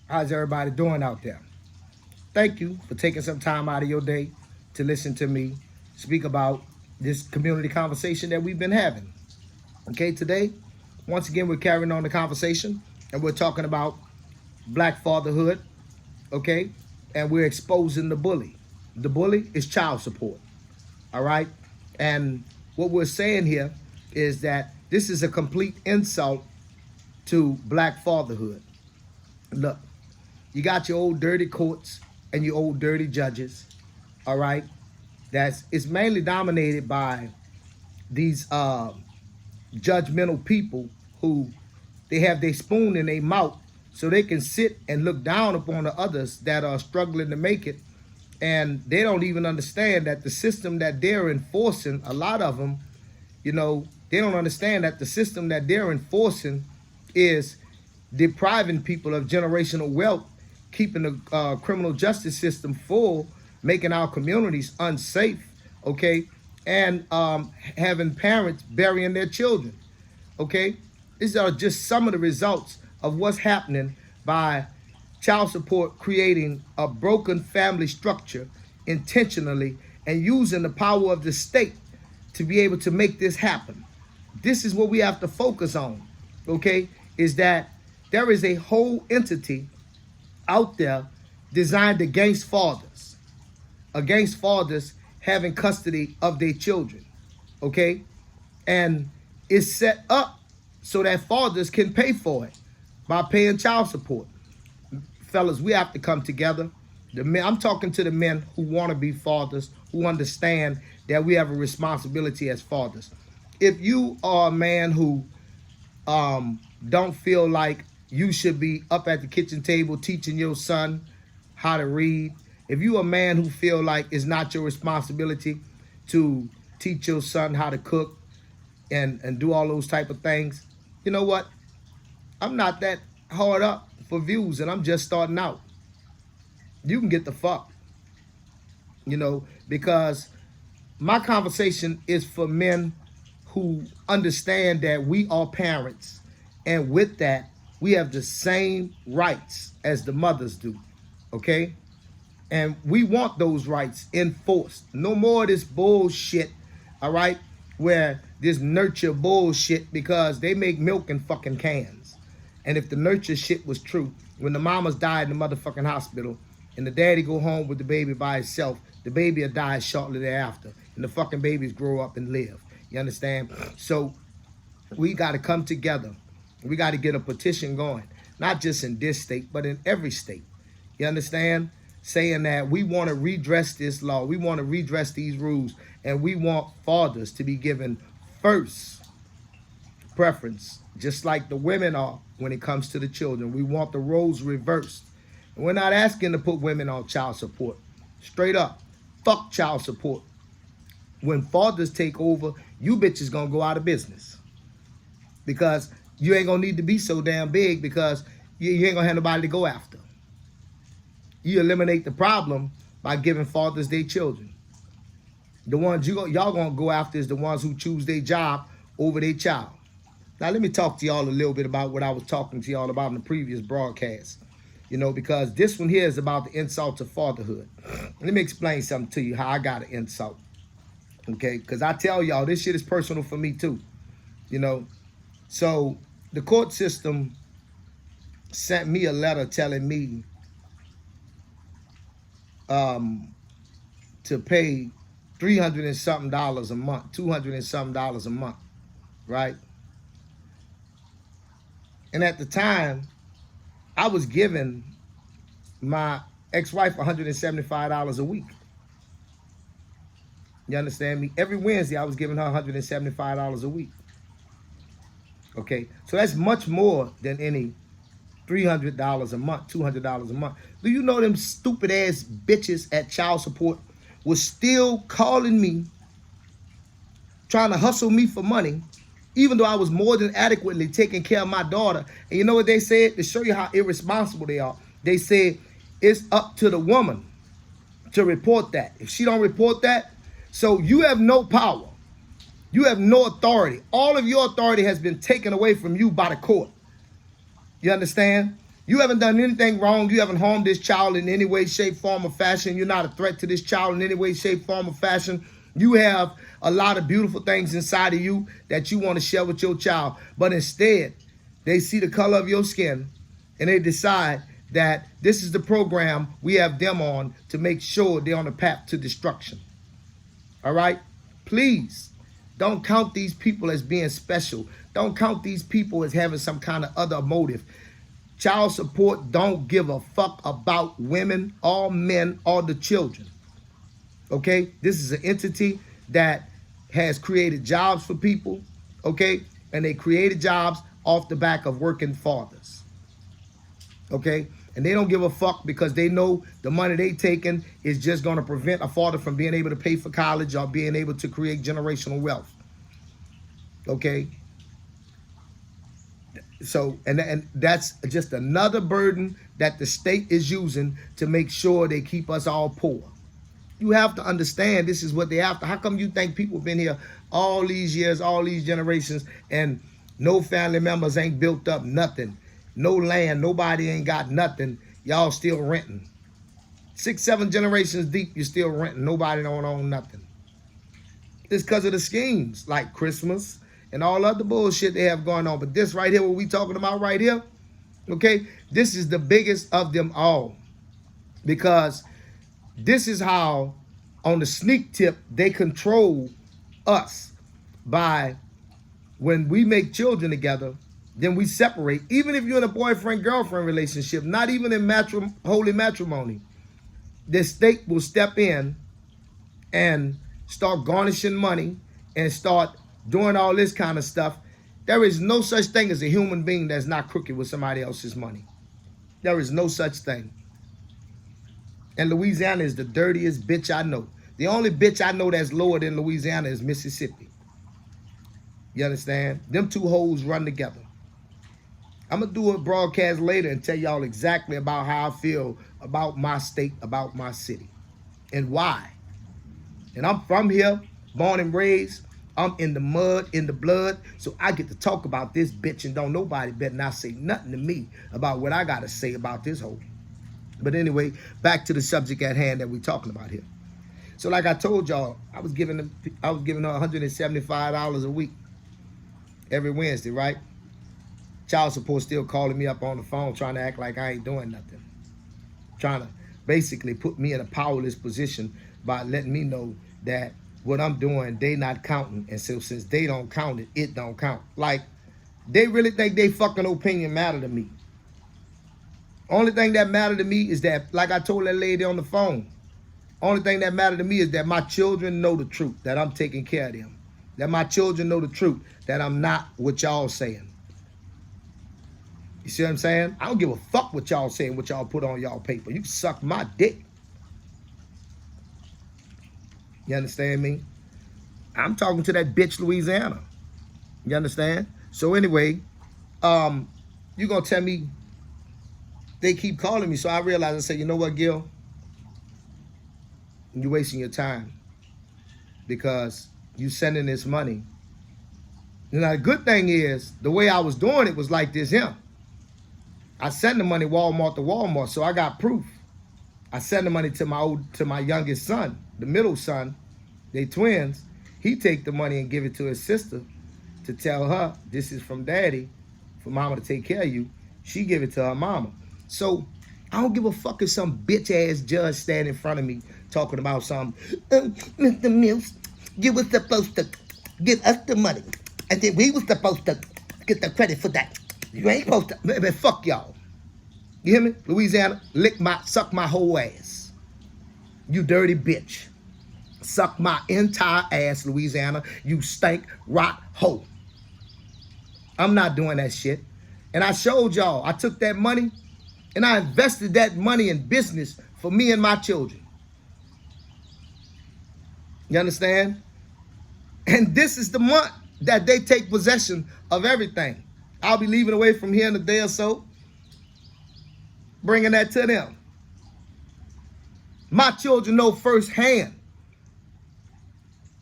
How's everybody doing out there? Thank you for taking some time out of your day to listen to me speak about this community conversation that we've been having. Okay, today, once again, we're carrying on the conversation and we're talking about black fatherhood, okay? And we're exposing the bully. The bully is child support, all right? And what we're saying here is that this is a complete insult to black fatherhood. Look, you got your old dirty courts and your old dirty judges, all right? It's mainly dominated by these judgmental people who they have their spoon in their mouth so they can sit and look down upon the others that are struggling to make it. And they don't even understand that the system that they're enforcing, a lot of them, they don't understand that the system that they're enforcing is depriving people of generational wealth, keeping the criminal justice system full, making our communities unsafe, okay, and having parents burying their children, okay? These are just some of the results of what's happening by child support creating a broken family structure intentionally and using the power of the state to be able to make this happen. This is what we have to focus on, okay, is that there is a whole entity out there designed against fathers having custody of their children, okay? And it's set up so that fathers can pay for it by paying child support. Fellas, we have to come together. The men, I'm talking to the men who want to be fathers, who understand that we have a responsibility as fathers. If you are a man who don't feel like you should be up at the kitchen table teaching your son how to read, if you a man who feel like it's not your responsibility to teach your son how to cook and do all those type of things, you know what? I'm not that hard up for views and I'm just starting out. You can get the fuck, because my conversation is for men who understand that we are parents, and with that, we have the same rights as the mothers do, okay? And we want those rights enforced. No more of this bullshit, all right, where this nurture bullshit because they make milk in fucking cans. And if the nurture shit was true, when the mamas died in the motherfucking hospital and the daddy go home with the baby by himself, the baby will die shortly thereafter. And the fucking babies grow up and live. You understand? So we got to come together. We got to get a petition going, not just in this state, but in every state. You understand? Saying that we want to redress this law. We want to redress these rules. And we want fathers to be given first preference, just like the women are when it comes to the children. We want the roles reversed. And we're not asking to put women on child support. Straight up, fuck child support. When fathers take over, you bitches gonna go out of business. Because you ain't gonna need to be so damn big because you ain't gonna have nobody to go after. You eliminate the problem by giving fathers their children. The ones y'all gonna go after is the ones who choose their job over their child. Now let me talk to y'all a little bit about what I was talking to y'all about in the previous broadcast. Because this one here is about the insult to fatherhood. Let me explain something to you, how I got an insult. Okay, because I tell y'all, this shit is personal for me too. So the court system sent me a letter telling me to pay $300 and something a month, $200 and something a month, right? And at the time, I was giving my ex-wife $175 a week. You understand me? Every Wednesday, I was giving her $175 a week. Okay, so that's much more than any $300 a month, $200 a month. Do you know them stupid ass bitches at child support was still calling me, trying to hustle me for money, even though I was more than adequately taking care of my daughter? And you know what they said? To show you how irresponsible they are, they said it's up to the woman to report that. If she don't report that, so you have no power. You have no authority. All of your authority has been taken away from you by the court. You understand? You haven't done anything wrong. You haven't harmed this child in any way, shape, form, or fashion. You're not a threat to this child in any way, shape, form, or fashion. You have a lot of beautiful things inside of you that you want to share with your child. But instead, they see the color of your skin and they decide that this is the program we have them on to make sure they're on a path to destruction. All right? Please, don't count these people as being special. Don't count these people as having some kind of other motive. Child support don't give a fuck about women or men or the children. Okay? This is an entity that has created jobs for people. Okay? And they created jobs off the back of working fathers. Okay? And they don't give a fuck because they know the money they taking is just going to prevent a father from being able to pay for college or being able to create generational wealth. Okay? So, and that's just another burden that the state is using to make sure they keep us all poor. You have to understand this is what they have to. How come you think people been here all these years, all these generations, and no family members ain't built up nothing? No land, nobody ain't got nothing. Y'all still renting. 6, 7 generations deep, you're still renting. Nobody don't own nothing. It's because of the schemes like Christmas and all other bullshit they have going on. But this right here, what we talking about right here, okay, this is the biggest of them all. Because this is how, on the sneak tip, they control us by when we make children together, then we separate. Even if you're in a boyfriend-girlfriend relationship, not even in holy matrimony, the state will step in and start garnishing money and start doing all this kind of stuff. There is no such thing as a human being that's not crooked with somebody else's money. There is no such thing. And Louisiana is the dirtiest bitch I know. The only bitch I know that's lower than Louisiana is Mississippi. You understand? Them two hoes run together. I'm going to do a broadcast later and tell y'all exactly about how I feel about my state, about my city, and why. And I'm from here, born and raised. I'm in the mud, in the blood, so I get to talk about this bitch, and don't nobody better not say nothing to me about what I got to say about this hoe. But anyway, back to the subject at hand that we're talking about here. So like I told y'all, I was giving her $175 a week every Wednesday, right? Child support still calling me up on the phone trying to act like I ain't doing nothing. Trying to basically put me in a powerless position by letting me know that what I'm doing, they not counting. And so since they don't count it, it don't count. Like, they really think they fucking opinion matter to me. Only thing that matter to me is that, like I told that lady on the phone, only thing that matter to me is that my children know the truth, that I'm taking care of them. That my children know the truth, that I'm not what y'all saying. You see what I'm saying? I don't give a fuck what y'all saying, what y'all put on y'all paper. You can suck my dick. You understand me? I'm talking to that bitch Louisiana. You understand? So anyway, you're going to tell me they keep calling me. So I realized, I said, you know what, Gil? You're wasting your time because you sending this money. Now, the good thing is, the way I was doing it was like this here. I send the money Walmart to Walmart, so I got proof. I send the money to my youngest son, the middle son. They twins. He take the money and give it to his sister to tell her this is from daddy, for mama to take care of you. She give it to her mama. So I don't give a fuck if some bitch ass judge stand in front of me talking about something. Mr. Mills, you were supposed to give us the money, and then we were supposed to get the credit for that. You ain't supposed to. Man, fuck y'all. You hear me? Louisiana, suck my whole ass. You dirty bitch. Suck my entire ass, Louisiana. You stink, rot, hoe. I'm not doing that shit. And I showed y'all, I took that money and I invested that money in business for me and my children. You understand? And this is the month that they take possession of everything. I'll be leaving away from here in a day or so, bringing that to them. My children know firsthand.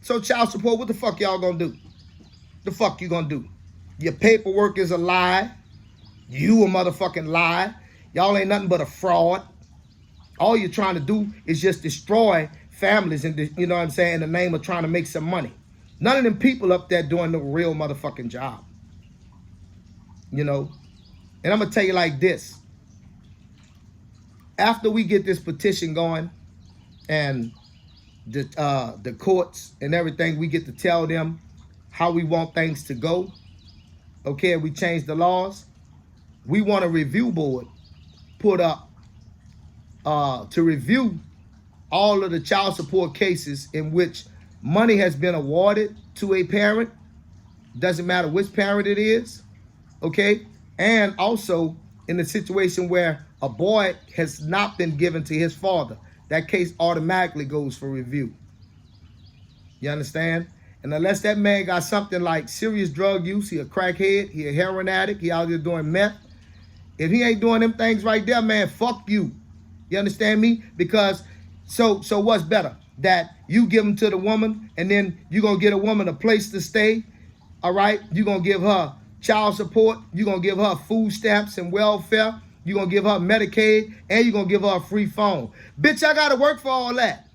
So child support, what the fuck y'all gonna do? The fuck you gonna do? Your paperwork is a lie. You a motherfucking lie. Y'all ain't nothing but a fraud. All you're trying to do is just destroy families and, you know what I'm saying, in the name of trying to make some money. None of them people up there doing the real motherfucking job. You know? And I'm going to tell you like this. After we get this petition going and the courts and everything, we get to tell them how we want things to go. Okay, we change the laws. We want a review board put up to review all of the child support cases in which money has been awarded to a parent. Doesn't matter which parent it is. Okay, and also in the situation where a boy has not been given to his father, that case automatically goes for review. You understand? And unless that man got something like serious drug use, he a crackhead, he a heroin addict, he out there doing meth. If he ain't doing them things right there, man, fuck you. You understand me? Because so what's better? That you give them to the woman and then you're going to get a woman a place to stay, all right? You're going to give her child support. You're going to give her food stamps and welfare. You're going to give her Medicaid, and you're going to give her a free phone. Bitch, I got to work for all that.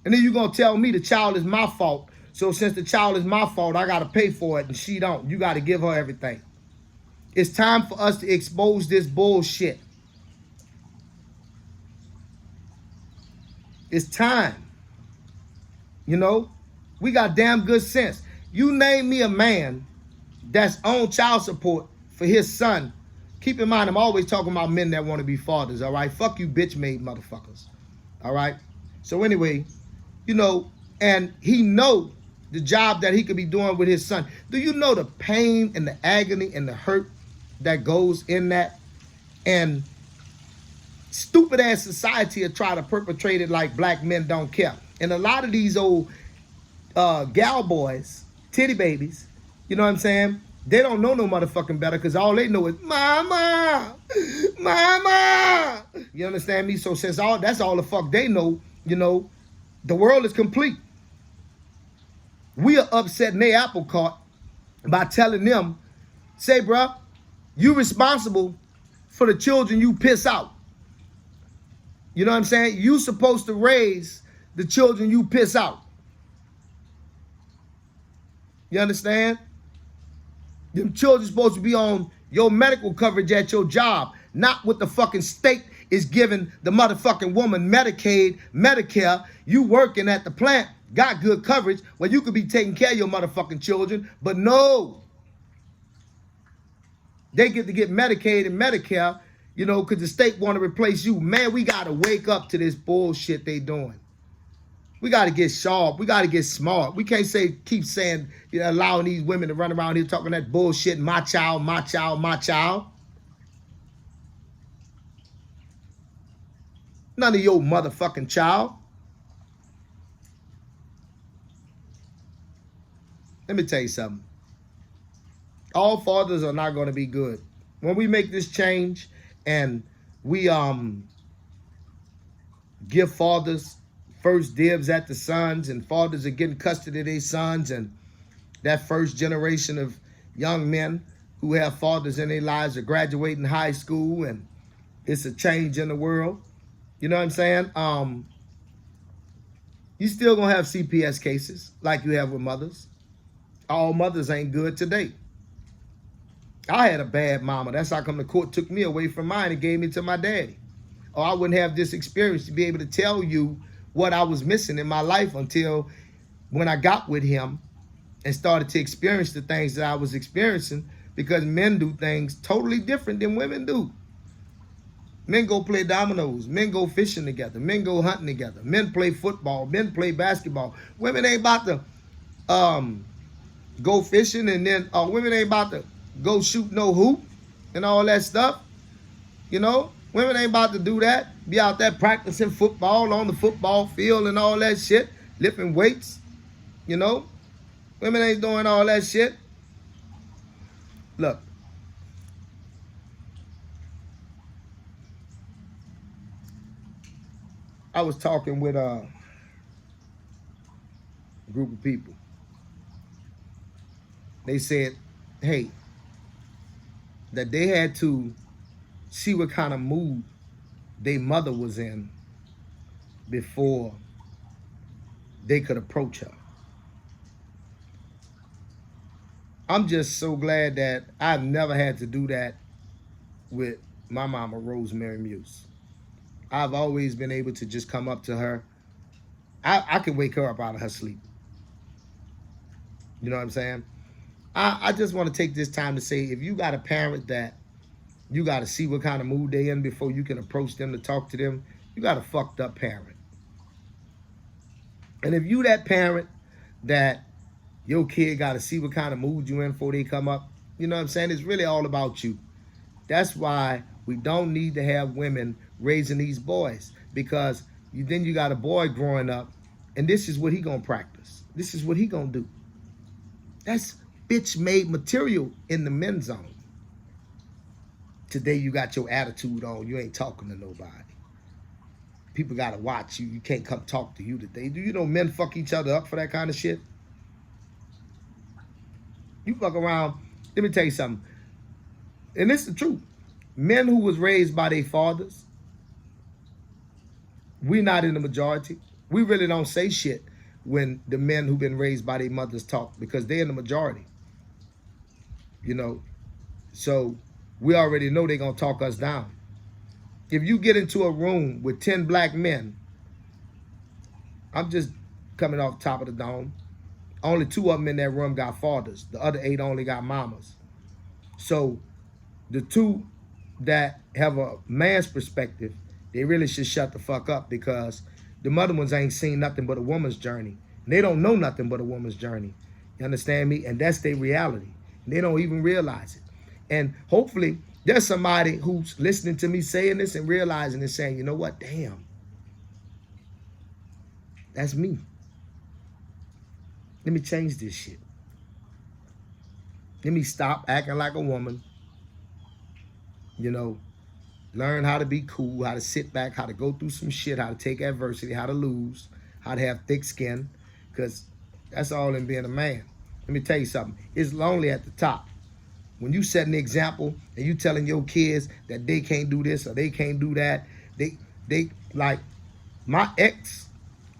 And then you're going to tell me the child is my fault. So since the child is my fault, I got to pay for it, and she don't. You got to give her everything. It's time for us to expose this bullshit. It's time. You know, we got damn good sense. You name me a man that's on child support for his son. Keep in mind, I'm always talking about men that want to be fathers, all right? Fuck you bitch-made motherfuckers, all right? So anyway, you know, and he know the job that he could be doing with his son. Do you know the pain and the agony and the hurt that goes in that? And stupid ass society will try to perpetrate it like black men don't care. And a lot of these old gal boys, titty babies, you know what I'm saying? They don't know no motherfucking better because all they know is mama, mama. You understand me? So since that's all the fuck they know, you know, the world is complete. We are upsetting their apple cart by telling them, say, bruh, you responsible for the children you piss out. You know what I'm saying? You supposed to raise the children you piss out. You understand? Them children supposed to be on your medical coverage at your job, not what the fucking state is giving the motherfucking woman Medicaid, Medicare. You working at the plant, got good coverage where you could be taking care of your motherfucking children, but no. They get to get Medicaid and Medicare, you know, because the state want to replace you. Man, we got to wake up to this bullshit they doing. We got to get sharp. We got to get smart. We can't keep saying, you know, allowing these women to run around here talking that bullshit, my child, my child, my child. None of your motherfucking child. Let me tell you something. All fathers are not going to be good. When we make this change and we give fathers first dibs at the sons, and fathers are getting custody of their sons, and that first generation of young men who have fathers in their lives are graduating high school, and it's a change in the world. You know what I'm saying? You still gonna have CPS cases like you have with mothers. All mothers ain't good today. I had a bad mama. That's how come the court took me away from mine and gave me to my daddy. Or I wouldn't have this experience to be able to tell you what I was missing in my life until when I got with him and started to experience the things that I was experiencing, because men do things totally different than women do. Men go play dominoes. Men go fishing together. Men go hunting together. Men play football. Men play basketball. Women ain't about to go fishing, and then women ain't about to go shoot no hoop and all that stuff. You know, women ain't about to do that. Be out there practicing football on the football field and all that shit, lifting weights. You know, women ain't doing all that shit. Look, I was talking with a group of people. They said, hey, that they had to see what kind of mood their mother was in before they could approach her. I'm just so glad that I've never had to do that with my mama, Rosemary Muse. I've always been able to just come up to her. I can wake her up out of her sleep. You know what I'm saying? I just want to take this time to say, if you got a parent that you got to see what kind of mood they in before you can approach them to talk to them, you got a fucked up parent. And if you that parent that your kid got to see what kind of mood you in before they come up, you know what I'm saying? It's really all about you. That's why we don't need to have women raising these boys, because then you got a boy growing up, and this is what he gonna practice. This is what he gonna do. That's bitch-made material in the men's zone. Today you got your attitude on. You ain't talking to nobody. People gotta watch you. You can't come talk to you today. Do you know men fuck each other up for that kind of shit? You fuck around. Let me tell you something. And this is the truth. Men who was raised by their fathers, we not in the majority. We really don't say shit when the men who've been raised by their mothers talk, because they're in the majority. You know, so we already know they're gonna talk us down. If you get into a room with 10 black men, I'm just coming off top of the dome, only 2 of them in that room got fathers. The other 8 only got mamas. So the 2 that have a man's perspective, they really should shut the fuck up, because the other ones ain't seen nothing but a woman's journey. And they don't know nothing but a woman's journey. You understand me? And that's their reality. And they don't even realize it. And hopefully there's somebody who's listening to me saying this and realizing and saying, you know what? Damn. That's me. Let me change this shit. Let me stop acting like a woman. You know, learn how to be cool, how to sit back, how to go through some shit, how to take adversity, how to lose, how to have thick skin, because that's all in being a man. Let me tell you something. It's lonely at the top. When you set an example and you telling your kids that they can't do this or they can't do that, they like, my ex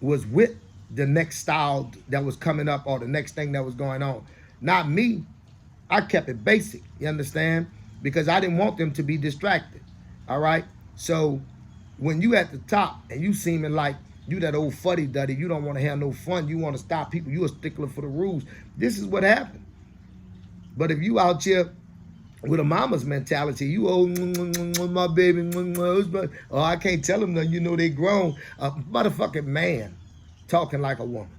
was with the next style that was coming up or the next thing that was going on. Not me. I kept it basic, you understand? Because I didn't want them to be distracted, all right? So when you at the top and you seeming like you that old fuddy-duddy, you don't want to have no fun, you want to stop people, you a stickler for the rules, this is what happened. But if you out here with a mama's mentality, you my baby, my husband, oh, I can't tell them nothing, you know they grown. A motherfucking man talking like a woman.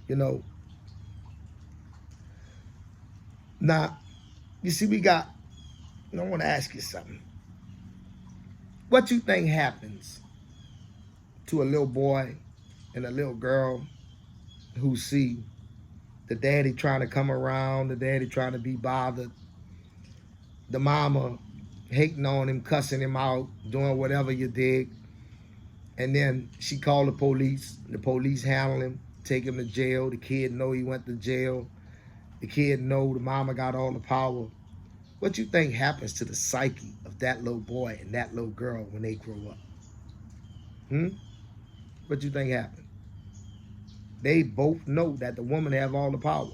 You know. Now, you see, I want to ask you something. What you think happens to a little boy and a little girl who see the daddy trying to come around, the daddy trying to be bothered, the mama hating on him, cussing him out, doing whatever you dig, and then she called the police handle him, take him to jail, the kid know he went to jail, the kid know the mama got all the power. What you think happens to the psyche of that little boy and that little girl when they grow up? What you think happened? They both know that the woman have all the power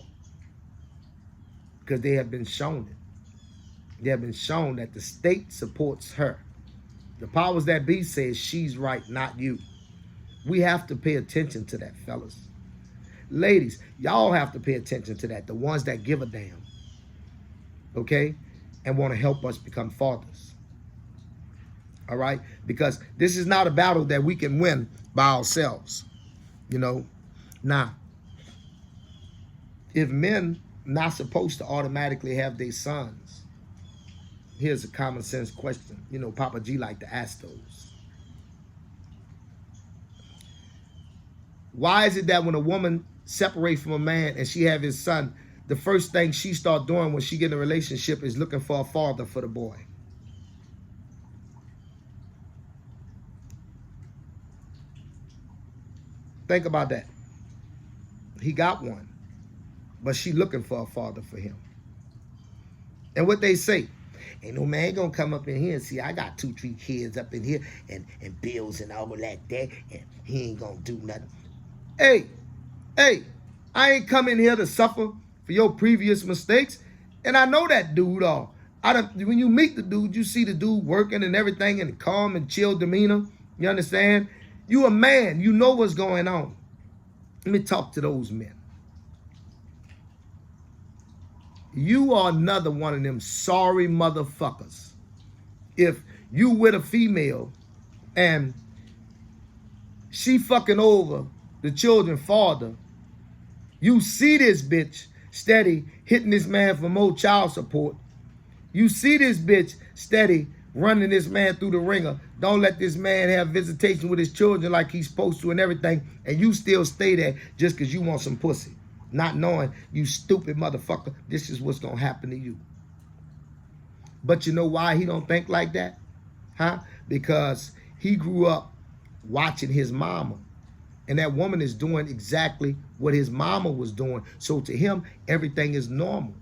because they have been shown it. They have been shown that the state supports her. The powers that be says she's right, not you. We have to pay attention to that, fellas. Ladies, y'all have to pay attention to that, the ones that give a damn, okay, and want to help us become fathers, all right? Because this is not a battle that we can win by ourselves, you know. Now, if men not supposed to automatically have their sons, here's a common sense question. You know, Papa G like to ask those. Why is it that when a woman separates from a man and she have his son, the first thing she start doing when she get in a relationship is looking for a father for the boy? Think about that. He got one, but she looking for a father for him. And what they say, ain't no man gonna come up in here and see I got 2, 3 kids up in here and bills and all like that, and he ain't gonna do nothing. Hey, I ain't coming here to suffer for your previous mistakes. And I know that dude all. When you meet the dude, you see the dude working and everything in a calm and chill demeanor. You understand? You a man. You know what's going on. Let me talk to those men. You are another one of them sorry motherfuckers. If you with a female and she fucking over the children's father, you see this bitch steady hitting this man for more child support. You see this bitch steady running this man through the ringer. Don't let this man have visitation with his children like he's supposed to and everything. And you still stay there just because you want some pussy. Not knowing, you stupid motherfucker, this is what's going to happen to you. But you know why he don't think like that? Huh? Because he grew up watching his mama. And that woman is doing exactly what his mama was doing. So to him, everything is normal.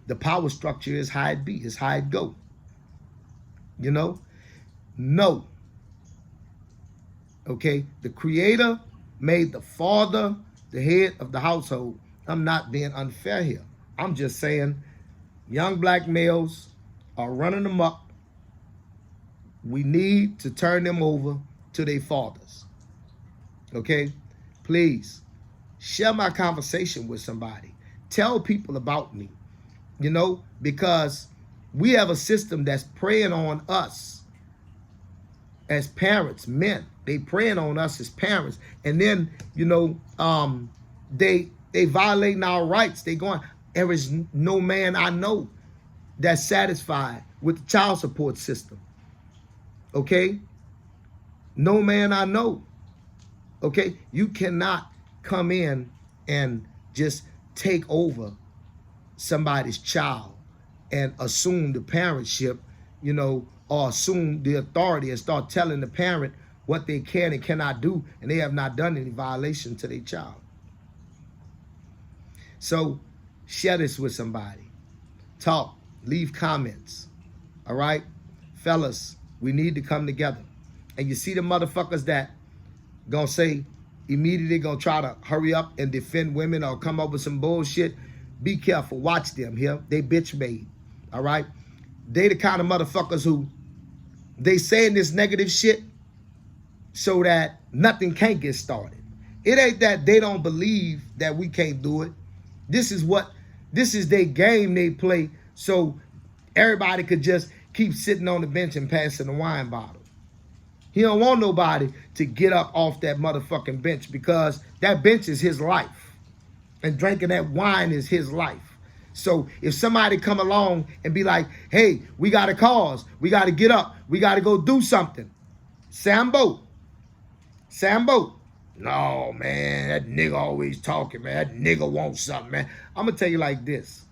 The power structure is how it be, is how it go. You know? No. Okay? The Creator made the father the head of the household. I'm not being unfair here. I'm just saying young black males are running amok. We need to turn them over to their fathers. Okay? Please, share my conversation with somebody. Tell people about me. You know, because we have a system that's preying on us as parents, men. They preying on us as parents. And then, you know, they violating our rights. They going, there is no man I know that's satisfied with the child support system. Okay? No man I know. Okay? You cannot come in and just take over somebody's child and assume the parentship, you know, or assume the authority and start telling the parent what they can and cannot do, and they have not done any violation to their child. So share this with somebody. Talk, leave comments. All right? Fellas, we need to come together. And you see the motherfuckers that gonna say immediately gonna try to hurry up and defend women or come up with some bullshit. Be careful. Watch them here. They bitch made. All right? They the kind of motherfuckers who they saying this negative shit so that nothing can't get started. It ain't that they don't believe that we can't do it. This is their game they play so everybody could just keep sitting on the bench and passing the wine bottle. He don't want nobody to get up off that motherfucking bench because that bench is his life. And drinking that wine is his life. So if somebody come along and be like, hey, we got a cause. We got to get up. We got to go do something. Sambo. No, man, that nigga always talking, man. That nigga wants something, man. I'm going to tell you like this.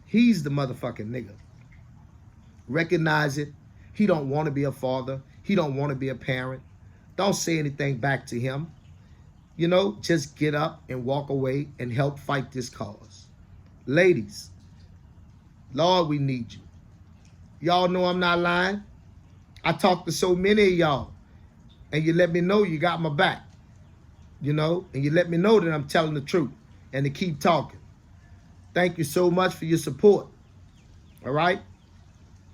He's the motherfucking nigga. Recognize it. He don't want to be a father. He don't want to be a parent. Don't say anything back to him. You know, just get up and walk away and help fight this cause. Ladies, Lord, we need you. Y'all know I'm not lying. I talk to so many of y'all, and you let me know you got my back. You know, and you let me know that I'm telling the truth and to keep talking. Thank you so much for your support. All right?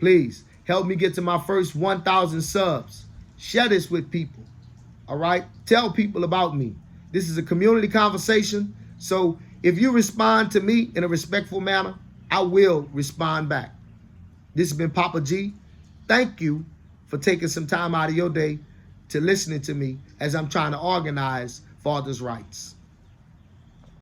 Please, help me get to my first 1,000 subs. Share this with people. All right? Tell people about me. This is a community conversation. So if you respond to me in a respectful manner, I will respond back. This has been Papa G. Thank you for taking some time out of your day to listening to me as I'm trying to organize fathers' rights.